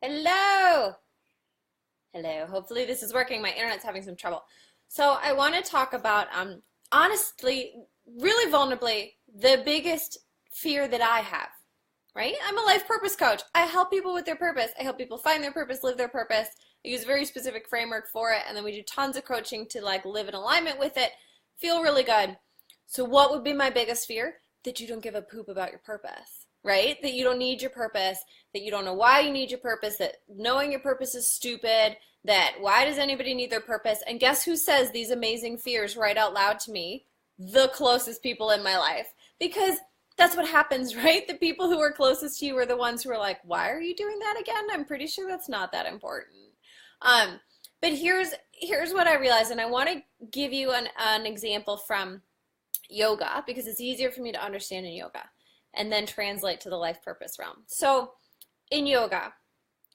Hello. Hello. Hopefully this is working. My internet's having some trouble. So I want to talk about, honestly, really vulnerably, the biggest fear that I have, right? I'm a life purpose coach. I help people with their purpose. I help people find their purpose, live their purpose. I use a very specific framework for it, and then we do tons of coaching to like live in alignment with it, feel really good. So what would be my biggest fear? That you don't give a poop about your purpose, right? That you don't need your purpose, that you don't know why you need your purpose, that knowing your purpose is stupid, that why does anybody need their purpose? And guess who says these amazing fears right out loud to me? The closest people in my life. Because that's what happens, right? The people who are closest to you are the ones who are like, why are you doing that again? I'm pretty sure that's not that important. Um, but here's what I realized, and I want to give you an example from yoga because it's easier for me to understand in yoga and then translate to the life purpose realm. So in yoga,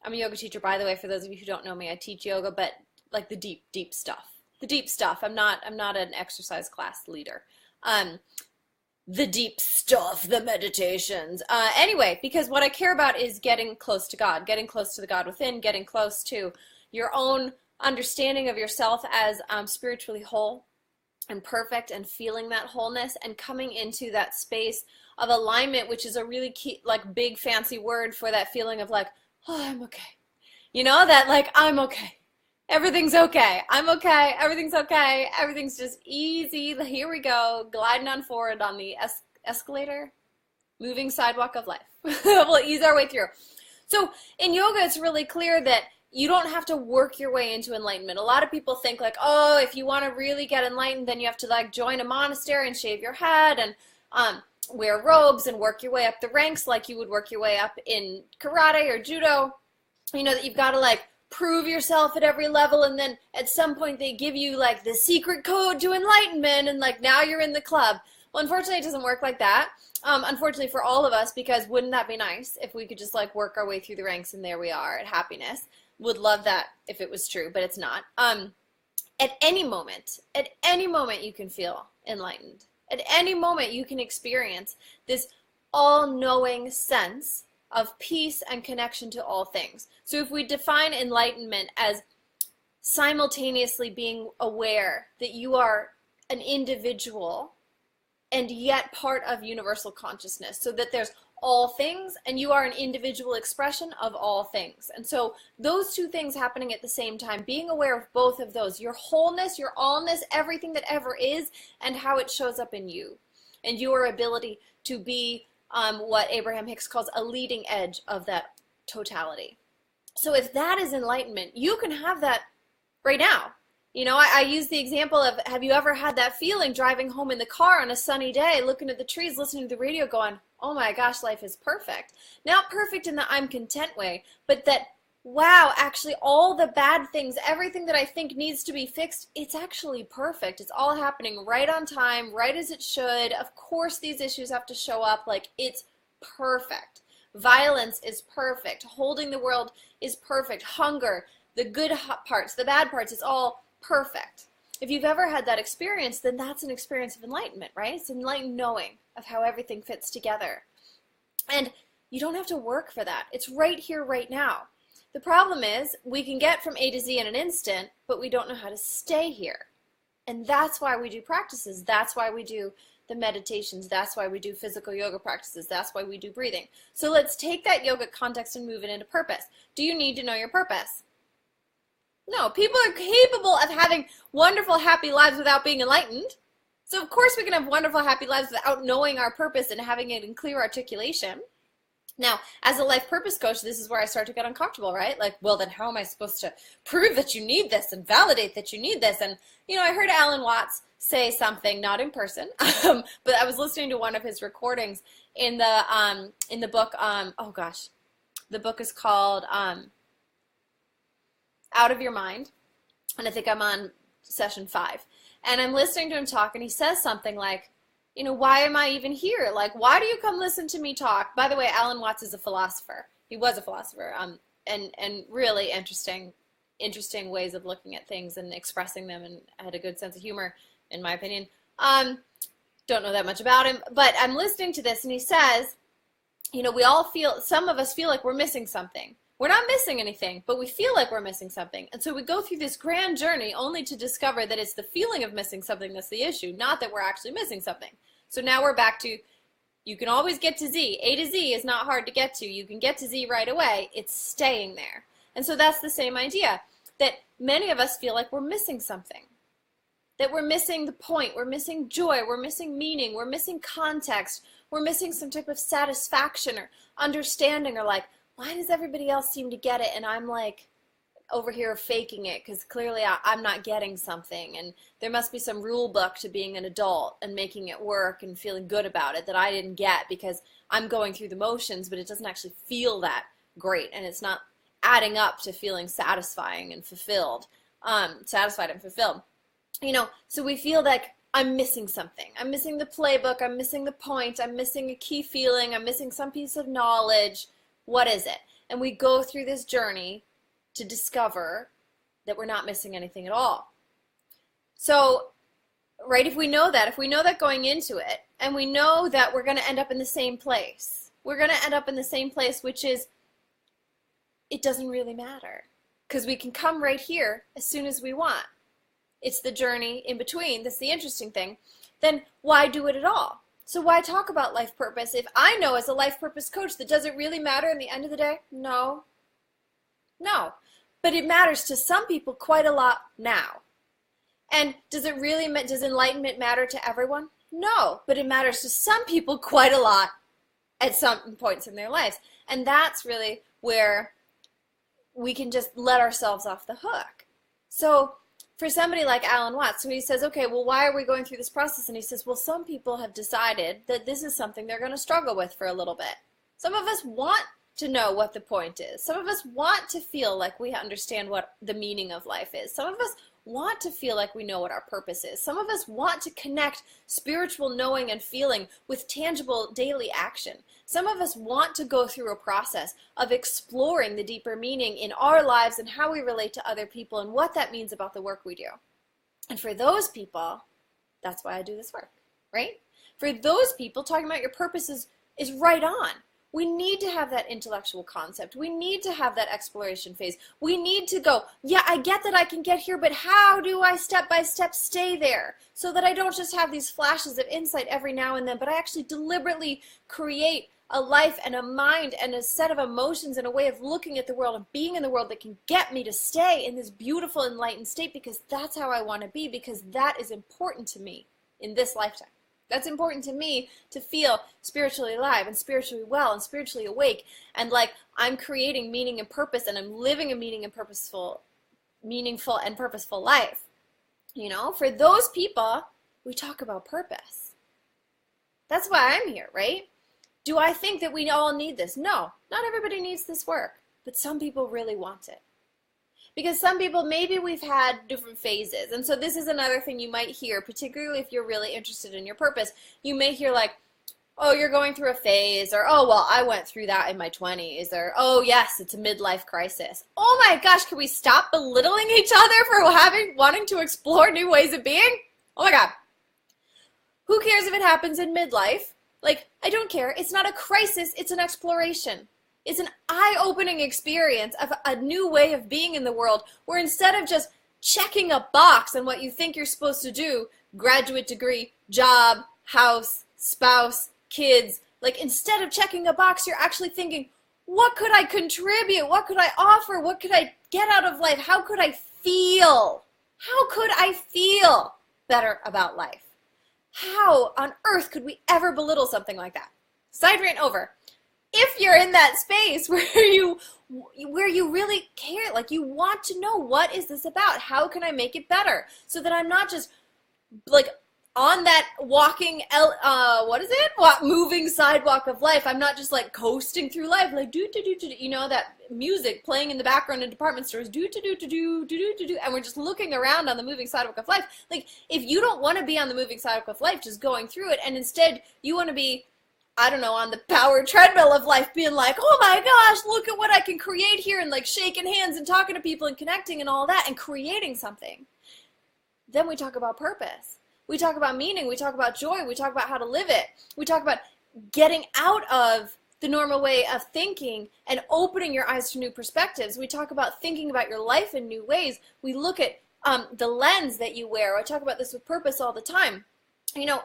I'm a yoga teacher, by the way, for those of you who don't know me. I teach yoga, but like the deep stuff. The deep stuff. I'm not an exercise class leader. The deep stuff, the meditations. Anyway, because what I care about is getting close to God, getting close to the God within, getting close to your own understanding of yourself as spiritually whole and perfect, and feeling that wholeness and coming into that space of alignment, which is a really key, like big fancy word for that feeling of like, oh, I'm okay. You know, that like, I'm okay. Everything's okay. I'm okay. Everything's okay. Everything's just easy. Here we go, gliding on forward on the escalator, moving sidewalk of life. We'll ease our way through. So in yoga, it's really clear that you don't have to work your way into enlightenment. A lot of people think like, oh, if you want to really get enlightened, then you have to like join a monastery and shave your head and wear robes and work your way up the ranks like you would work your way up in karate or judo. You know, that you've got to like prove yourself at every level, and then at some point they give you like the secret code to enlightenment, and like now you're in the club. Well, unfortunately, it doesn't work like that. Unfortunately for all of us, because wouldn't that be nice if we could just like work our way through the ranks and there we are at happiness. Would love that if it was true, but it's not. At any moment you can feel enlightened. At any moment you can experience this all-knowing sense of peace and connection to all things. So if we define enlightenment as simultaneously being aware that you are an individual and yet part of universal consciousness, so that there's all things and you are an individual expression of all things. And so those two things happening at the same time, being aware of both of those, your wholeness, your allness, everything that ever is, and how it shows up in you, and your ability to be what Abraham Hicks calls a leading edge of that totality. So if that is enlightenment, you can have that right now. You know, I use the example of, have you ever had that feeling driving home in the car on a sunny day, looking at the trees, listening to the radio, going, oh my gosh, life is perfect. Not perfect in the I'm content way, but that, wow, actually all the bad things, everything that I think needs to be fixed, it's actually perfect. It's all happening right on time, right as it should. Of course these issues have to show up, like it's perfect. Violence is perfect. Holding the world is perfect. Hunger, the good parts, the bad parts, it's all perfect. If you've ever had that experience, then that's an experience of enlightenment, right? It's enlightened knowing of how everything fits together. And you don't have to work for that. It's right here, right now. The problem is we can get from A to Z in an instant, but we don't know how to stay here. And that's why we do practices. That's why we do the meditations. That's why we do physical yoga practices. That's why we do breathing. So let's take that yoga context and move it into purpose. Do you need to know your purpose? No, people are capable of having wonderful, happy lives without being enlightened. So of course we can have wonderful, happy lives without knowing our purpose and having it in clear articulation. Now, as a life purpose coach, this is where I start to get uncomfortable, right? Like, well, then how am I supposed to prove that you need this and validate that you need this? And, you know, I heard Alan Watts say something, not in person, but I was listening to one of his recordings in the book, oh gosh, the book is called Out of Your Mind, and I think I'm on session 5, and I'm listening to him talk, and he says something like, you know, why am I even here? Like, why do you come listen to me talk? By the way, Alan Watts is a philosopher. He was a philosopher, and really interesting ways of looking at things and expressing them, and had a good sense of humor, in my opinion. Don't know that much about him, but I'm listening to this, and he says, you know, some of us feel like we're missing something. We're not missing anything, but we feel like we're missing something. And so we go through this grand journey only to discover that it's the feeling of missing something that's the issue, not that we're actually missing something. So now we're back to, you can always get to Z. A to Z is not hard to get to. You can get to Z right away. It's staying there. And so that's the same idea, that many of us feel like we're missing something. That we're missing the point, we're missing joy, we're missing meaning, we're missing context, we're missing some type of satisfaction or understanding, or like, why does everybody else seem to get it and I'm like over here faking it because clearly I'm not getting something, and there must be some rule book to being an adult and making it work and feeling good about it that I didn't get because I'm going through the motions, but it doesn't actually feel that great and it's not adding up to feeling satisfying and fulfilled, satisfied and fulfilled. You know, so we feel like I'm missing something. I'm missing the playbook. I'm missing the point. I'm missing a key feeling. I'm missing some piece of knowledge. What is it? And we go through this journey to discover that we're not missing anything at all. So, right, if we know that going into it, and we know that we're going to end up in the same place, we're going to end up in the same place, which is, it doesn't really matter. Because we can come right here as soon as we want. It's the journey in between that's the interesting thing. Then why do it at all? So why talk about life purpose if I know as a life purpose coach that does it really matter in the end of the day? No. But it matters to some people quite a lot now. And does enlightenment matter to everyone? No. But it matters to some people quite a lot at some points in their lives. And that's really where we can just let ourselves off the hook. So for somebody like Alan Watts, so he says, okay, well, why are we going through this process? And he says, well, some people have decided that this is something they're going to struggle with for a little bit. Some of us want to know what the point is. Some of us want to feel like we understand what the meaning of life is. Some of us want to feel like we know what our purpose is. Some of us want to connect spiritual knowing and feeling with tangible daily action. Some of us want to go through a process of exploring the deeper meaning in our lives and how we relate to other people and what that means about the work we do. And for those people, that's why I do this work, right? For those people, talking about your purpose is right on. We need to have that intellectual concept. We need to have that exploration phase. We need to go, yeah, I get that I can get here, but how do I step by step stay there so that I don't just have these flashes of insight every now and then, but I actually deliberately create a life and a mind and a set of emotions and a way of looking at the world and being in the world that can get me to stay in this beautiful enlightened state, because that's how I want to be, because that is important to me in this lifetime. That's important to me, to feel spiritually alive and spiritually well and spiritually awake, and like I'm creating meaning and purpose and I'm living a meaningful and purposeful life. You know, for those people, we talk about purpose. That's why I'm here, right? Do I think that we all need this? No, not everybody needs this work, but some people really want it. Because some people, maybe we've had different phases. And so this is another thing you might hear, particularly if you're really interested in your purpose. You may hear like, oh, you're going through a phase, or, oh, well, I went through that in my 20s, or, oh, yes, it's a midlife crisis. Oh my gosh, can we stop belittling each other for wanting to explore new ways of being? Oh my God. Who cares if it happens in midlife? Like, I don't care. It's not a crisis, it's an exploration. It's an eye-opening experience of a new way of being in the world, where instead of just checking a box on what you think you're supposed to do, graduate degree, job, house, spouse, kids, like instead of checking a box, you're actually thinking, what could I contribute? What could I offer? What could I get out of life? How could I feel? How could I feel better about life? How on earth could we ever belittle something like that? Side rant over. If you're in that space where you really care, like you want to know, what is this about? How can I make it better? So that I'm not just like on that moving sidewalk of life. I'm not just like coasting through life, like you know, that music playing in the background in department stores, and we're just looking around on the moving sidewalk of life. Like, if you don't want to be on the moving sidewalk of life, just going through it, and instead you want to be, I don't know, on the power treadmill of life, being like, oh my gosh, look at what I can create here, and like shaking hands and talking to people and connecting and all that and creating something. Then we talk about purpose. We talk about meaning. We talk about joy. We talk about how to live it. We talk about getting out of the normal way of thinking and opening your eyes to new perspectives. We talk about thinking about your life in new ways. We look at the lens that you wear. I talk about this with purpose all the time. You know,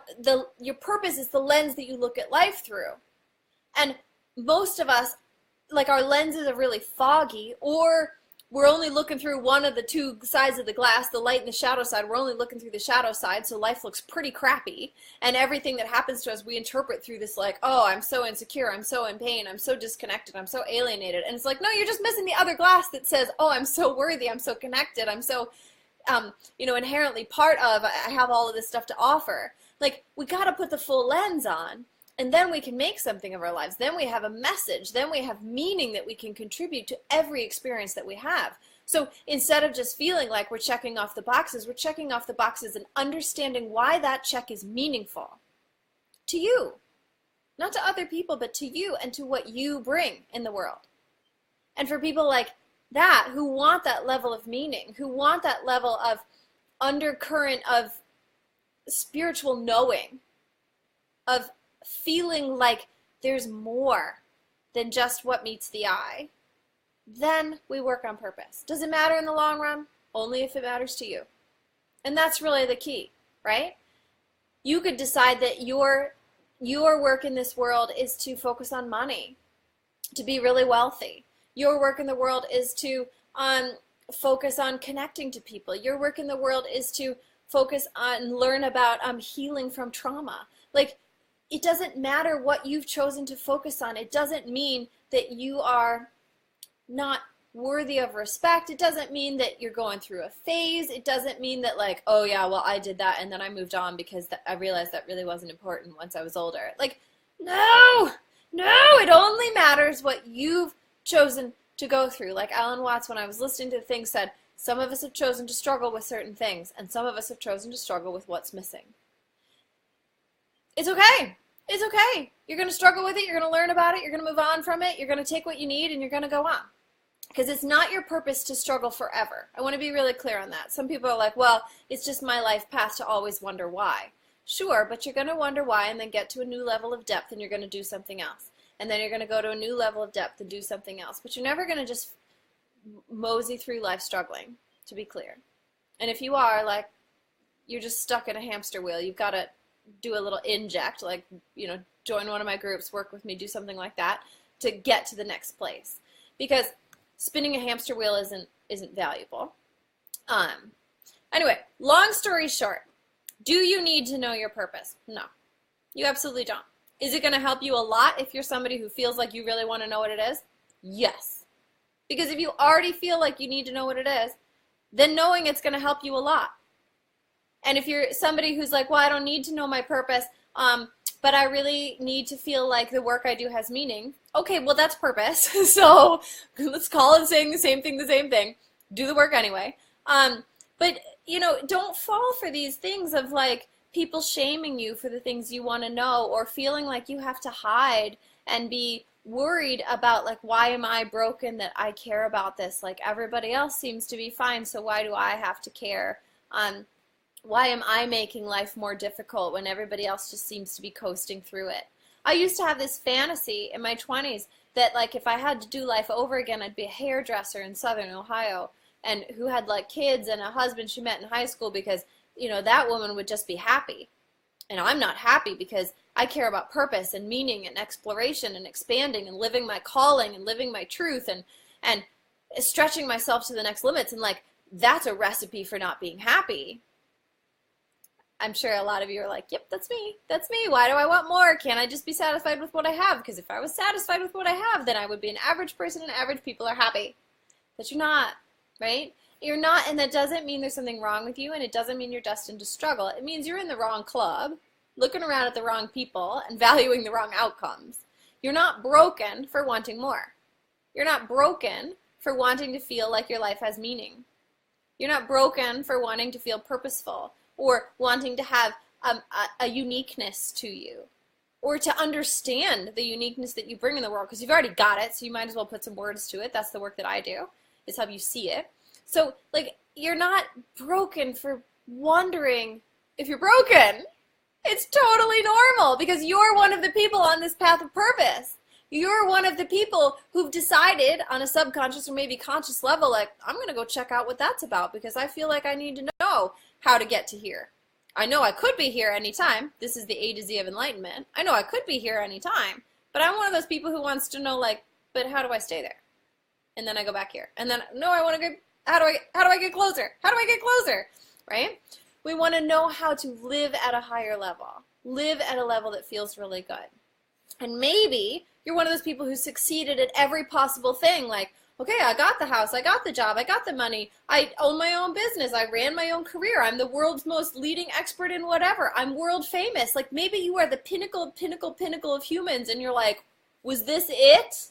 your purpose is the lens that you look at life through. And most of us, like, our lenses are really foggy, or we're only looking through one of the two sides of the glass, the light and the shadow side. We're only looking through the shadow side, so life looks pretty crappy. And everything that happens to us, we interpret through this, like, oh, I'm so insecure, I'm so in pain, I'm so disconnected, I'm so alienated. And it's like, no, you're just missing the other glass that says, oh, I'm so worthy, I'm so connected, I'm so, you know, inherently part of, I have all of this stuff to offer. Like, we got to put the full lens on. And then we can make something of our lives. Then we have a message. Then we have meaning that we can contribute to every experience that we have. So instead of just feeling like we're checking off the boxes, we're checking off the boxes and understanding why that check is meaningful to you. Not to other people, but to you and to what you bring in the world. And for people like that, who want that level of meaning, who want that level of undercurrent of spiritual knowing, of feeling like there's more than just what meets the eye, then we work on purpose. Does it matter in the long run? Only if it matters to you. And that's really the key, right? You could decide that your work in this world is to focus on money, to be really wealthy. Your work in the world is to focus on connecting to people. Your work in the world is to focus on, learn about healing from trauma. Like, it doesn't matter what you've chosen to focus on. It doesn't mean that you are not worthy of respect. It doesn't mean that you're going through a phase. It doesn't mean that, like, oh yeah, well, I did that and then I moved on because I realized that really wasn't important once I was older. Like, no, it only matters what you've chosen to go through. Like Alan Watts, when I was listening to the thing, said, some of us have chosen to struggle with certain things, and some of us have chosen to struggle with what's missing. It's okay. It's okay. You're going to struggle with it. You're going to learn about it. You're going to move on from it. You're going to take what you need, and you're going to go on. Because it's not your purpose to struggle forever. I want to be really clear on that. Some people are like, well, it's just my life path to always wonder why. Sure, but you're going to wonder why and then get to a new level of depth, and you're going to do something else. And then you're going to go to a new level of depth and do something else. But you're never going to just mosey through life struggling, to be clear. And if you are, like, you're just stuck in a hamster wheel. You've got to do a little inject, like, you know, join one of my groups, work with me, do something like that to get to the next place. Because spinning a hamster wheel isn't valuable. Anyway, long story short, do you need to know your purpose? No, you absolutely don't. Is it going to help you a lot if you're somebody who feels like you really want to know what it is? Yes. Because if you already feel like you need to know what it is, then knowing it's going to help you a lot. And if you're somebody who's like, well, I don't need to know my purpose, but I really need to feel like the work I do has meaning. Okay, well, that's purpose. So let's call it saying the same thing. Do the work anyway. But, you know, don't fall for these things of, like, people shaming you for the things you want to know, or feeling like you have to hide and be worried about, like, why am I broken that I care about this? Like, everybody else seems to be fine, so why do I have to care? Why am I making life more difficult when everybody else just seems to be coasting through it? I used to have this fantasy in my 20s that, like, if I had to do life over again, I'd be a hairdresser in Southern Ohio, and who had, like, kids and a husband she met in high school, because, you know, that woman would just be happy. And I'm not happy because I care about purpose and meaning and exploration and expanding and living my calling and living my truth and stretching myself to the next limits. And, like, that's a recipe for not being happy. I'm sure a lot of you are like, yep, that's me. That's me. Why do I want more? Can't I just be satisfied with what I have? Because if I was satisfied with what I have, then I would be an average person and average people are happy. But you're not, right? You're not, and that doesn't mean there's something wrong with you, and it doesn't mean you're destined to struggle. It means you're in the wrong club, looking around at the wrong people, and valuing the wrong outcomes. You're not broken for wanting more. You're not broken for wanting to feel like your life has meaning. You're not broken for wanting to feel purposeful, or wanting to have a uniqueness to you, or to understand the uniqueness that you bring in the world, because you've already got it, so you might as well put some words to it. That's the work that I do, is help you see it. So, like, you're not broken for wondering if you're broken. It's totally normal, because you're one of the people on this path of purpose. You're one of the people who've decided on a subconscious or maybe conscious level, like, I'm going to go check out what that's about because I feel like I need to know how to get to here. I know I could be here anytime. This is the A to Z of enlightenment. I know I could be here anytime, but I'm one of those people who wants to know, like, but how do I stay there? And then I go back here. And then, no, I want to go, how do I get closer? How do I get closer? Right? We want to know how to live at a higher level. Live at a level that feels really good. And maybe you're one of those people who succeeded at every possible thing, like, okay, I got the house, I got the job, I got the money, I own my own business, I ran my own career, I'm the world's most leading expert in whatever, I'm world famous. Like, maybe you are the pinnacle of humans, and you're like, was this it?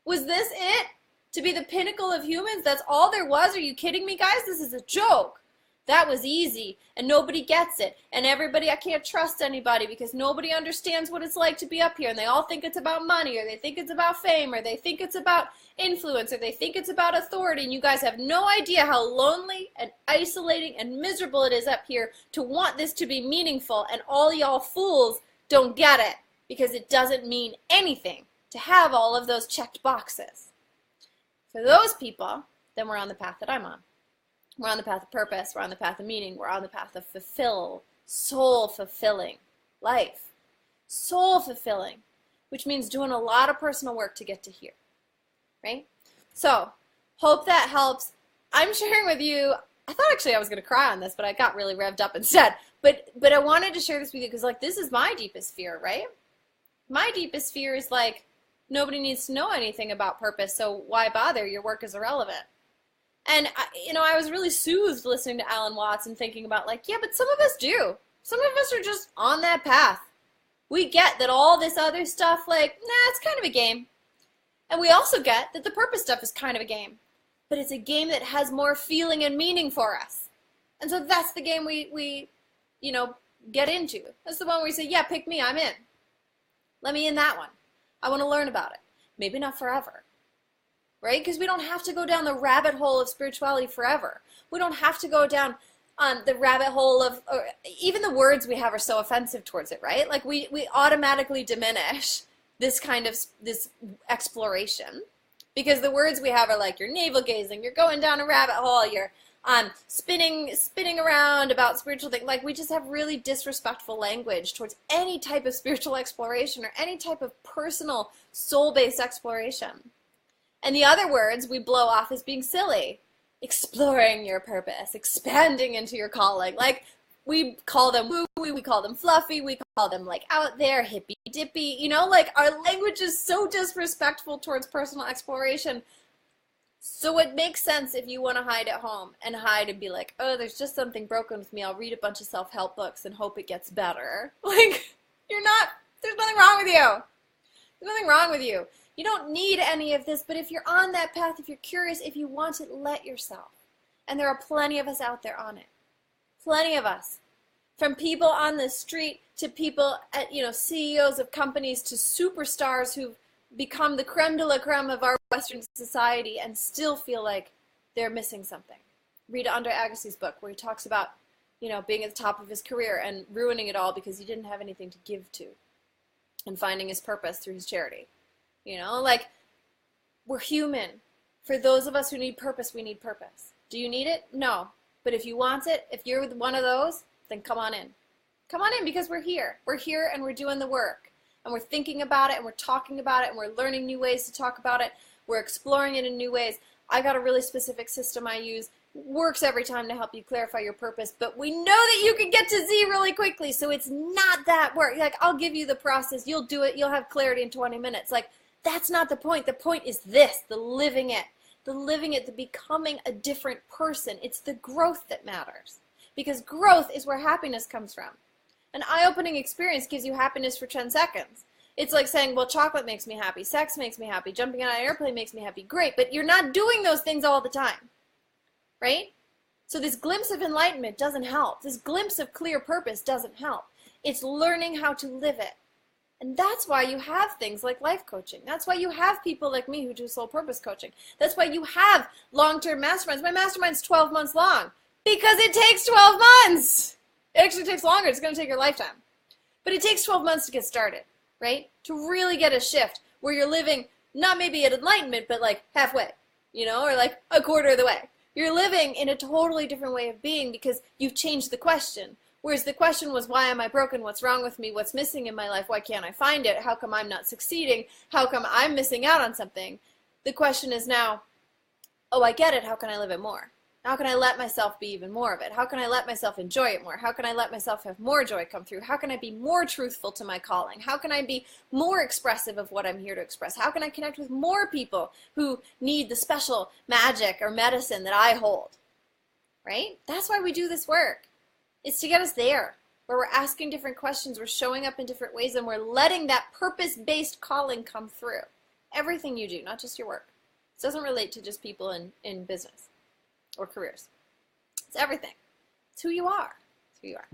Was this it? To be the pinnacle of humans? That's all there was? Are you kidding me, guys? This is a joke. That was easy, and nobody gets it, and everybody, I can't trust anybody because nobody understands what it's like to be up here, and they all think it's about money, or they think it's about fame, or they think it's about influence, or they think it's about authority, and you guys have no idea how lonely and isolating and miserable it is up here to want this to be meaningful, and all y'all fools don't get it because it doesn't mean anything to have all of those checked boxes. For those people, then we're on the path that I'm on. We're on the path of purpose, we're on the path of meaning, we're on the path of soul-fulfilling life. Soul-fulfilling, which means doing a lot of personal work to get to here, right? So, hope that helps. I'm sharing with you, I thought actually I was going to cry on this, but I got really revved up instead. But I wanted to share this with you because, like, this is my deepest fear, right? My deepest fear is, like, nobody needs to know anything about purpose, so why bother? Your work is irrelevant. And, I was really soothed listening to Alan Watts and thinking about, like, yeah, but some of us do. Some of us are just on that path. We get that all this other stuff, like, nah, it's kind of a game. And we also get that the purpose stuff is kind of a game. But it's a game that has more feeling and meaning for us. And so that's the game we get into. That's the one where you say, yeah, pick me, I'm in. Let me in that one. I want to learn about it. Maybe not forever. Right? Because we don't have to go down the rabbit hole of spirituality forever. We don't have to go down the rabbit hole of, or even the words we have are so offensive towards it, right? Like we automatically diminish this kind of, this exploration. Because the words we have are like, you're navel-gazing, you're going down a rabbit hole, you're spinning around about spiritual things. Like, we just have really disrespectful language towards any type of spiritual exploration or any type of personal, soul-based exploration. And the other words we blow off as being silly. Exploring your purpose, expanding into your calling. Like, we call them woo-woo, we call them fluffy, we call them, like, out there, hippy-dippy. Like, our language is so disrespectful towards personal exploration. So it makes sense if you want to hide at home and hide and be like, oh, there's just something broken with me. I'll read a bunch of self-help books and hope it gets better. Like, there's nothing wrong with you. There's nothing wrong with you. You don't need any of this, but if you're on that path, if you're curious, if you want it, let yourself. And there are plenty of us out there on it. Plenty of us. From people on the street to people at, CEOs of companies to superstars who've become the creme de la creme of our Western society and still feel like they're missing something. Read Andre Agassi's book where he talks about, being at the top of his career and ruining it all because he didn't have anything to give to and finding his purpose through his charity. Like, we're human. For those of us who need purpose, we need purpose. Do you need it? No. But if you want it, if you're one of those, then come on in. Come on in because we're here. We're here and we're doing the work. And we're thinking about it and we're talking about it and we're learning new ways to talk about it. We're exploring it in new ways. I got a really specific system I use. Works every time to help you clarify your purpose. But we know that you can get to Z really quickly. So it's not that work. Like, I'll give you the process. You'll do it. You'll have clarity in 20 minutes. Like, that's not the point. The point is this, the living it. The living it, the becoming a different person. It's the growth that matters. Because growth is where happiness comes from. An eye-opening experience gives you happiness for 10 seconds. It's like saying, well, chocolate makes me happy, sex makes me happy, jumping on an airplane makes me happy. Great, but you're not doing those things all the time. Right? So this glimpse of enlightenment doesn't help. This glimpse of clear purpose doesn't help. It's learning how to live it. And that's why you have things like life coaching. That's why you have people like me who do soul purpose coaching. That's why you have long-term masterminds. My mastermind's 12 months long because it takes 12 months. It actually takes longer. It's going to take your lifetime. But it takes 12 months to get started, right? To really get a shift where you're living not maybe at enlightenment, but like halfway, you know, or like a quarter of the way. You're living in a totally different way of being because you've changed the question. Whereas the question was, why am I broken? What's wrong with me? What's missing in my life? Why can't I find it? How come I'm not succeeding? How come I'm missing out on something? The question is now, oh, I get it. How can I live it more? How can I let myself be even more of it? How can I let myself enjoy it more? How can I let myself have more joy come through? How can I be more truthful to my calling? How can I be more expressive of what I'm here to express? How can I connect with more people who need the special magic or medicine that I hold? Right? That's why we do this work. It's to get us there, where we're asking different questions, we're showing up in different ways, and we're letting that purpose-based calling come through. Everything you do, not just your work. This doesn't relate to just people in business or careers. It's everything. It's who you are. It's who you are.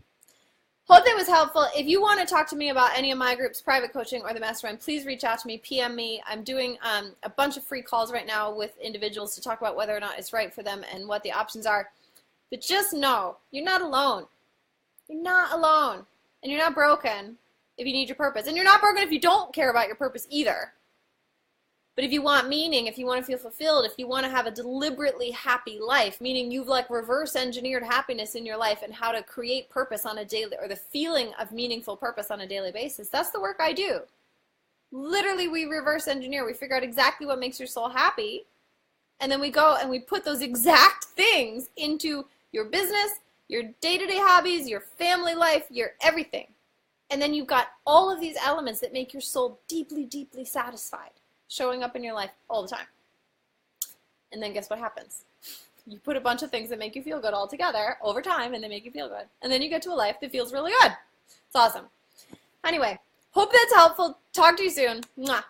Hope that was helpful. If you want to talk to me about any of my groups, private coaching or the mastermind, please reach out to me, PM me. I'm doing a bunch of free calls right now with individuals to talk about whether or not it's right for them and what the options are. But just know, you're not alone. You're not alone. And you're not broken if you need your purpose. And you're not broken if you don't care about your purpose either. But if you want meaning, if you want to feel fulfilled, if you want to have a deliberately happy life, meaning you've like reverse engineered happiness in your life and how to create purpose on a daily, or the feeling of meaningful purpose on a daily basis, that's the work I do. Literally, we reverse engineer. We figure out exactly what makes your soul happy. And then we go and we put those exact things into your business, your day-to-day hobbies, your family life, your everything. And then you've got all of these elements that make your soul deeply, deeply satisfied, showing up in your life all the time. And then guess what happens? You put a bunch of things that make you feel good all together over time, and they make you feel good. And then you get to a life that feels really good. It's awesome. Anyway, hope that's helpful. Talk to you soon. Mwah.